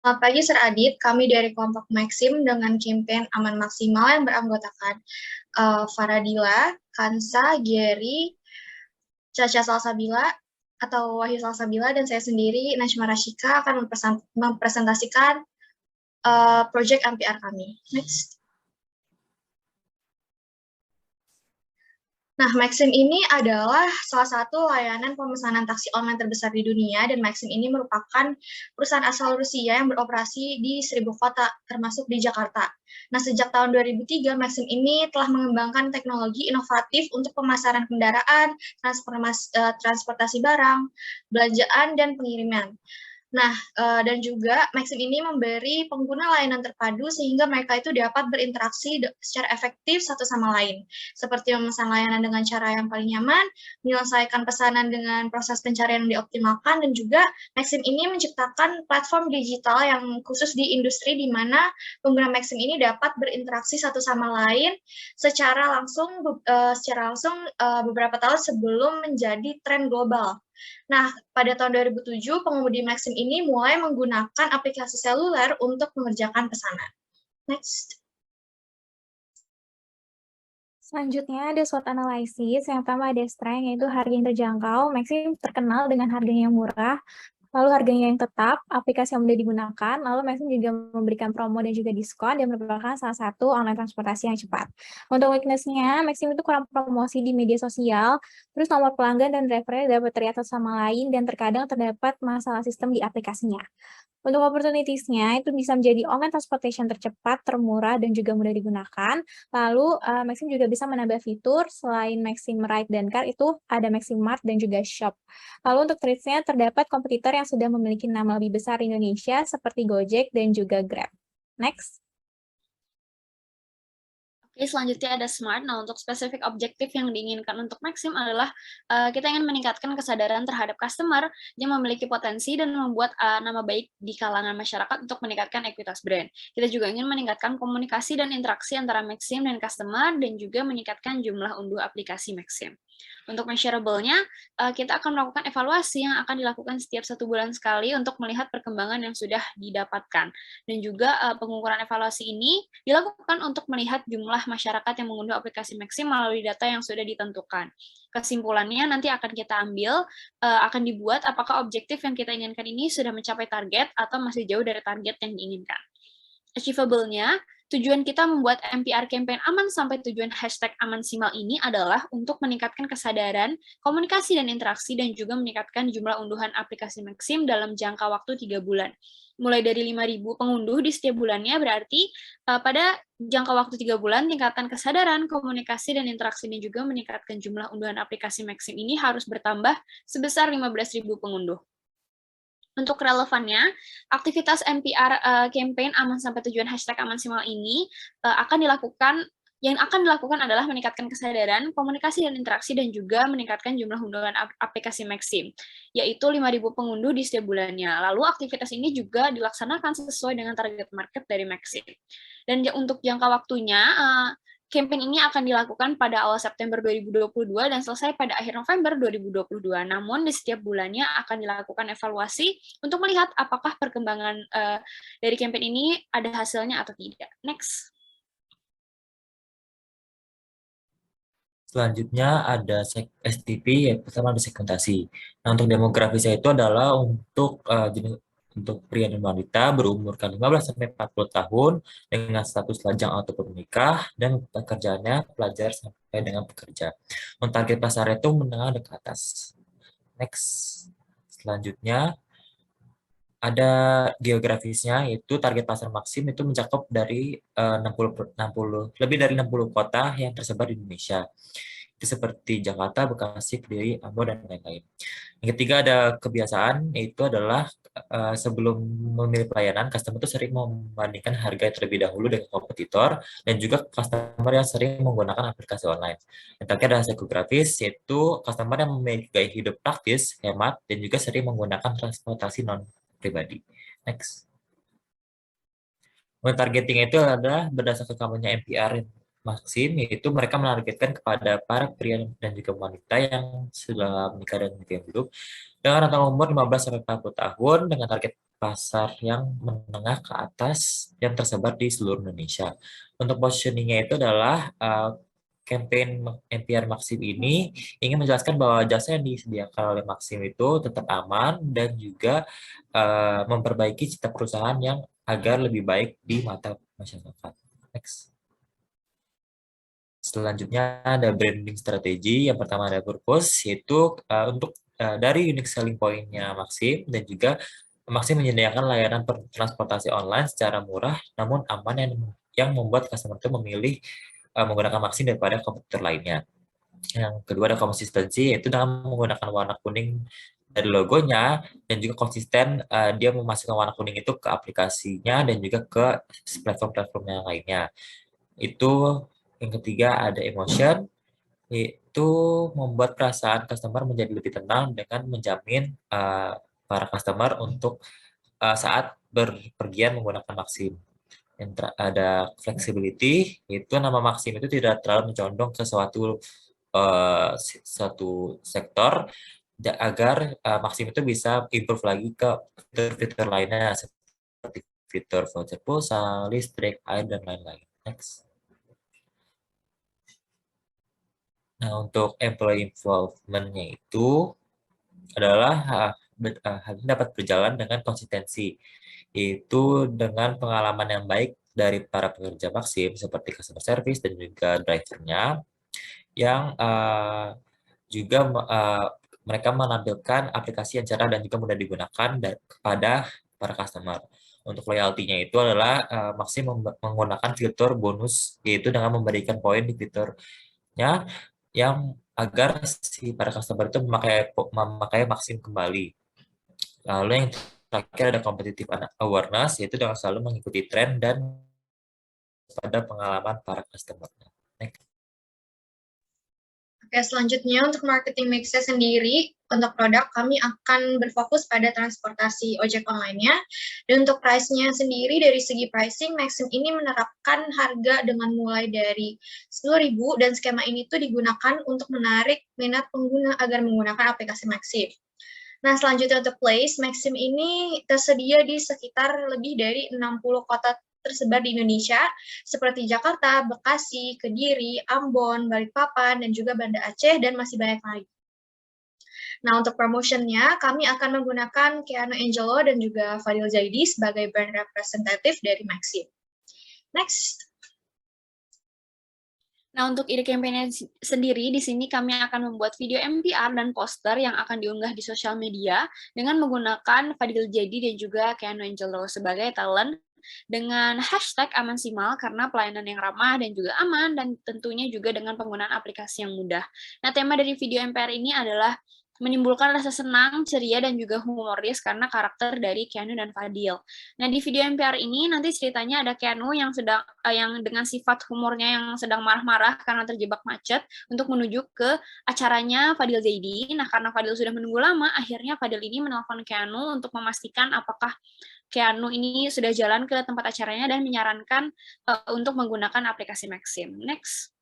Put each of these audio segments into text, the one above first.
Selamat pagi, Sir Adit. Kami dari kelompok Maxim dengan kampanye Aman Maksimal yang beranggotakan Faradila, Kansa, Gary, Caca Salsabila, atau Wahyu Salsabila, dan saya sendiri, Najma Rashika, akan mempresentasikan project MPR kami. Next. Nah, Maxim ini adalah salah satu layanan pemesanan taksi online terbesar di dunia, dan Maxim ini merupakan perusahaan asal Rusia yang beroperasi di 1000 kota, termasuk di Jakarta. Nah, sejak tahun 2003, Maxim ini telah mengembangkan teknologi inovatif untuk pemasaran kendaraan, transportasi barang, belanjaan, dan pengiriman. Nah, dan juga Maxim ini memberi pengguna layanan terpadu sehingga mereka itu dapat berinteraksi secara efektif satu sama lain, seperti memesan layanan dengan cara yang paling nyaman, menyelesaikan pesanan dengan proses pencarian yang dioptimalkan, dan juga Maxim ini menciptakan platform digital yang khusus di industri di mana pengguna Maxim ini dapat berinteraksi satu sama lain secara langsung beberapa tahun sebelum menjadi tren global. Nah, pada tahun 2007, pengemudi Maxim ini mulai menggunakan aplikasi seluler untuk mengerjakan pesanan. Next. Selanjutnya ada SWOT analisis. Yang pertama ada strength, yaitu harga yang terjangkau. Maxim terkenal dengan harganya yang murah, lalu harganya yang tetap, aplikasi yang mudah digunakan, lalu Maxim juga memberikan promo dan juga diskon, dan merupakan salah satu online transportasi yang cepat. Untuk weakness-nya, Maxim itu kurang promosi di media sosial, terus nomor pelanggan dan drivernya dapat terlihat satu sama lain, dan terkadang terdapat masalah sistem di aplikasinya. Untuk opportunities-nya, itu bisa menjadi online transportation tercepat, termurah, dan juga mudah digunakan. Lalu, Maxim juga bisa menambah fitur, selain Maxim Ride dan Car, itu ada Maxim Mart dan juga Shop. Lalu untuk tricks-nya, terdapat kompetitor yang sudah memiliki nama lebih besar di Indonesia, seperti Gojek dan juga Grab. Next. Oke, selanjutnya ada SMART. Nah, untuk spesifik objektif yang diinginkan untuk Maxim adalah kita ingin meningkatkan kesadaran terhadap customer yang memiliki potensi dan membuat nama baik di kalangan masyarakat untuk meningkatkan ekuitas brand. Kita juga ingin meningkatkan komunikasi dan interaksi antara Maxim dan customer dan juga meningkatkan jumlah unduh aplikasi Maxim. Untuk measurable-nya, kita akan melakukan evaluasi yang akan dilakukan setiap 1 bulan sekali untuk melihat perkembangan yang sudah didapatkan. Dan juga pengukuran evaluasi ini dilakukan untuk melihat jumlah masyarakat yang mengunduh aplikasi Maxim melalui data yang sudah ditentukan. Kesimpulannya nanti akan kita ambil, akan dibuat apakah objektif yang kita inginkan ini sudah mencapai target atau masih jauh dari target yang diinginkan. Achievable-nya, tujuan kita membuat MPR campaign aman sampai tujuan hashtag aman simal ini adalah untuk meningkatkan kesadaran, komunikasi dan interaksi, dan juga meningkatkan jumlah unduhan aplikasi Maxim dalam jangka waktu 3 bulan. Mulai dari 5.000 pengunduh di setiap bulannya, berarti pada jangka waktu 3 bulan, tingkatan kesadaran, komunikasi, dan interaksi, dan juga meningkatkan jumlah unduhan aplikasi Maxim ini harus bertambah sebesar 15.000 pengunduh. Untuk relevannya, aktivitas MPR campaign aman sampai tujuan hashtag aman simal ini yang akan dilakukan adalah meningkatkan kesadaran, komunikasi dan interaksi, dan juga meningkatkan jumlah unduhan aplikasi Maxim, yaitu 5.000 pengunduh di setiap bulannya. Lalu aktivitas ini juga dilaksanakan sesuai dengan target market dari Maxim. Dan untuk jangka waktunya, campaign ini akan dilakukan pada awal September 2022 dan selesai pada akhir November 2022. Namun di setiap bulannya akan dilakukan evaluasi untuk melihat apakah perkembangan dari campaign ini ada hasilnya atau tidak. Next. Selanjutnya ada STP, yaitu pertama ada segmentasi. Nah, untuk demografisnya itu adalah untuk pria dan wanita berumur 15 sampai 40 tahun dengan status lajang ataupun menikah dan pekerjaannya pelajar sampai dengan pekerja. Untuk target pasar itu menengah ke atas. Next. Selanjutnya ada geografisnya, yaitu target pasar Maxim itu mencakup dari 60 lebih dari 60 kota yang tersebar di Indonesia. Itu seperti Jakarta, Bekasi, Kediri, Ambon, dan lain-lain. Yang ketiga ada kebiasaan, yaitu adalah sebelum memilih pelayanan, customer itu sering membandingkan harga terlebih dahulu dengan kompetitor, dan juga customer yang sering menggunakan aplikasi online. Yang terakhir adalah psikografis, yaitu customer yang memiliki gaya hidup praktis, hemat, dan juga sering menggunakan transportasi non-pribadi. Next. Targeting itu adalah berdasarkan kampanye MPR Maxim, yaitu mereka menargetkan kepada para pria dan juga wanita yang sudah menikah dan juga hidup dengan rentang umur 15 sampai 40 tahun dengan target pasar yang menengah ke atas yang tersebar di seluruh Indonesia. Untuk positioningnya itu adalah campaign MPR Maxim ini ingin menjelaskan bahwa jasa yang disediakan oleh Maxim itu tetap aman dan juga memperbaiki citra perusahaan yang agar lebih baik di mata masyarakat. Next. Selanjutnya ada branding strategi. Yang pertama ada purpose, yaitu untuk dari unique selling point-nya Maxim dan juga Maxim menyediakan layanan transportasi online secara murah namun aman yang membuat customer itu memilih menggunakan Maxim daripada kompetitor lainnya. Yang kedua ada konsistensi, yaitu dengan menggunakan warna kuning dari logonya dan juga konsisten dia memasukkan warna kuning itu ke aplikasinya dan juga ke platform-platform yang lainnya. Itu yang ketiga ada emotion, yaitu membuat perasaan customer menjadi lebih tenang dengan menjamin para customer untuk saat berpergian menggunakan Maxim. Yang ada flexibility, yaitu nama Maxim itu tidak terlalu mencondong ke suatu sektor agar Maxim itu bisa improve lagi ke fitur-fitur lainnya seperti fitur voucher pulsa, listrik, air, dan lain-lain. Next. Nah, untuk employee involvement-nya itu adalah hal ini dapat berjalan dengan konsistensi, yaitu dengan pengalaman yang baik dari para pekerja Maxim seperti customer service dan juga drivernya yang juga mereka menampilkan aplikasi yang cerah dan juga mudah digunakan kepada para customer. Untuk loyalty-nya itu adalah Maxim menggunakan fitur bonus, yaitu dengan memberikan poin di fiturnya yang agar si para customer itu memakai Maxim kembali. Lalu yang terakhir ada competitive awareness, yaitu dengan selalu mengikuti tren dan pada pengalaman para customer. Next. Oke, selanjutnya untuk marketing mix-nya sendiri, untuk produk kami akan berfokus pada transportasi ojek online-nya. Dan untuk price-nya sendiri, dari segi pricing, Maxim ini menerapkan harga dengan mulai dari 10.000 dan skema ini tuh digunakan untuk menarik minat pengguna agar menggunakan aplikasi Maxim. Nah, selanjutnya untuk place, Maxim ini tersedia di sekitar lebih dari 60 kota tersebar di Indonesia, seperti Jakarta, Bekasi, Kediri, Ambon, Balikpapan, dan juga Banda Aceh, dan masih banyak lagi. Nah, untuk promotionnya, kami akan menggunakan Keanu Angelo dan juga Fadil Zaidi sebagai brand representatif dari Maxim. Next. Nah, untuk ide campaign sendiri, di sini kami akan membuat video MPR dan poster yang akan diunggah di sosial media dengan menggunakan Fadil Zaidi dan juga Keanu Angelo sebagai talent dengan hashtag aman simal karena pelayanan yang ramah dan juga aman dan tentunya juga dengan penggunaan aplikasi yang mudah. Nah, tema dari video MPR ini adalah menimbulkan rasa senang, ceria, dan juga humoris karena karakter dari Keanu dan Fadil. Nah, di video MPR ini nanti ceritanya ada Keanu yang yang dengan sifat humornya yang sedang marah-marah karena terjebak macet untuk menuju ke acaranya Fadil Zaidi. Nah, karena Fadil sudah menunggu lama, akhirnya Fadil ini menelpon Keanu untuk memastikan apakah Keanu ini sudah jalan ke tempat acaranya dan menyarankan untuk menggunakan aplikasi Maxim. Next.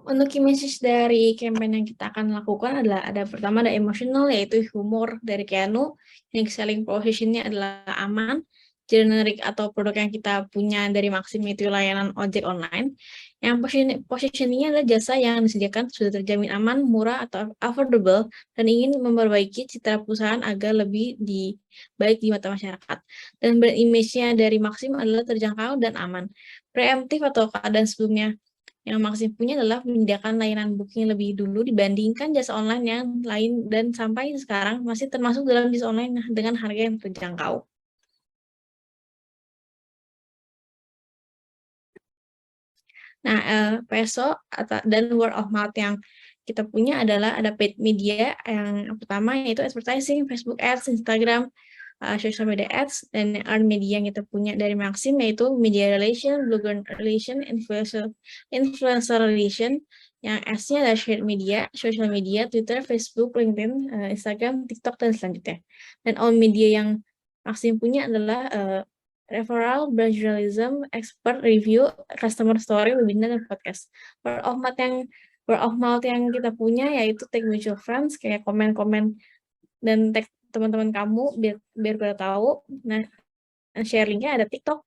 Untuk key message dari campaign yang kita akan lakukan adalah pertama ada emotional, yaitu humor dari Keanu. Unique selling position-nya adalah aman. Generic atau produk yang kita punya dari Maxim itu layanan ojek online. Yang positioning-nya adalah jasa yang disediakan sudah terjamin aman, murah, atau affordable, dan ingin memperbaiki citra perusahaan agar lebih baik di mata masyarakat. Dan brand image-nya dari Maxim adalah terjangkau dan aman. Preemptif atau keadaan sebelumnya yang Maxim punya adalah menyediakan layanan booking lebih dulu dibandingkan jasa online yang lain dan sampai sekarang masih termasuk dalam jasa online dengan harga yang terjangkau. Nah, PSO dan word of mouth yang kita punya adalah ada paid media yang pertama yaitu advertising, Facebook Ads, Instagram, social media ads, dan earned media yang kita punya dari Maxim yaitu media relation, blogger relation, influencer relation, yang S-nya adalah shared media, social media, Twitter, Facebook, LinkedIn, Instagram, TikTok, dan selanjutnya. Dan all media yang Maxim punya adalah referral, brand journalism, expert review, customer story, webinar, dan podcast. Word word of mouth yang kita punya yaitu tag mutual friends, kayak komen-komen dan tag teman-teman kamu biar pada tahu. Nah, share linknya ada TikTok,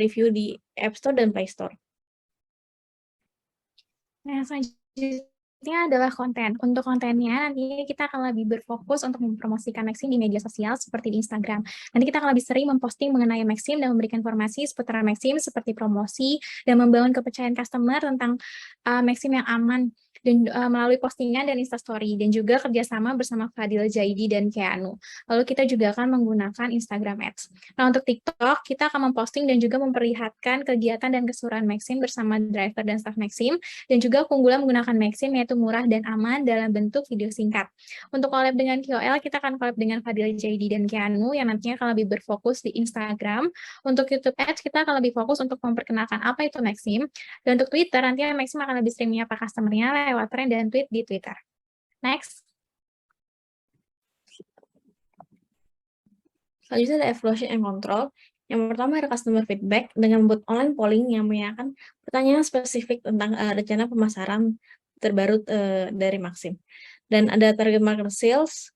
review di App Store dan Play Store. Nah, selanjutnya adalah konten. Untuk kontennya, nanti kita akan lebih berfokus untuk mempromosikan Maxim di media sosial seperti di Instagram. Nanti kita akan lebih sering memposting mengenai Maxim dan memberikan informasi seputar Maxim seperti promosi dan membangun kepercayaan customer tentang Maxim yang aman dan melalui postingan dan Instastory dan juga kerjasama bersama Fadil Jaidi dan Keanu. Lalu kita juga akan menggunakan Instagram Ads. Nah, untuk TikTok, kita akan memposting dan juga memperlihatkan kegiatan dan keseruan Maxim bersama driver dan staff Maxim, dan juga keunggulan menggunakan Maxim yaitu murah dan aman dalam bentuk video singkat. Untuk collab dengan KOL, kita akan collab dengan Fadil Jaidi dan Keanu yang nantinya akan lebih berfokus di Instagram. Untuk YouTube Ads, kita akan lebih fokus untuk memperkenalkan apa itu Maxim. Dan untuk Twitter, nantinya Maxim akan lebih sering menyapa customer-nya lewat trend dan tweet di Twitter. Next. Selanjutnya ada evaluation and control. Yang pertama ada customer feedback dengan membuat online polling yang menanyakan pertanyaan spesifik tentang rencana pemasaran terbaru dari Maxim. Dan ada target market sales.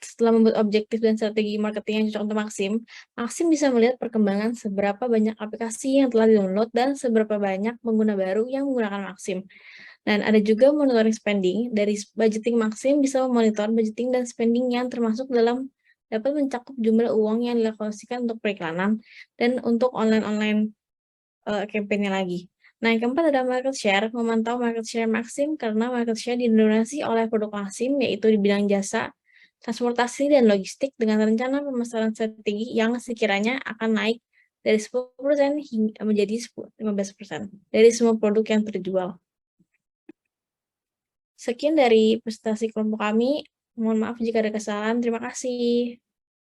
Setelah membuat objektif dan strategi marketing yang cocok untuk Maxim, Maxim bisa melihat perkembangan seberapa banyak aplikasi yang telah di-download dan seberapa banyak pengguna baru yang menggunakan Maxim. Dan ada juga monitoring spending. Dari budgeting Maxim bisa memonitor budgeting dan spending yang termasuk dalam dapat mencakup jumlah uang yang dialokasikan untuk periklanan dan untuk online campaign-nya lagi. Nah, yang keempat ada market share, memantau market share Maxim karena market share didominasi oleh produk Maxim yaitu di bidang jasa, transportasi, dan logistik dengan rencana pemasaran strategi yang sekiranya akan naik dari 10% hingga menjadi 15% dari semua produk yang terjual. Sekian dari presentasi kelompok kami. Mohon maaf jika ada kesalahan. Terima kasih.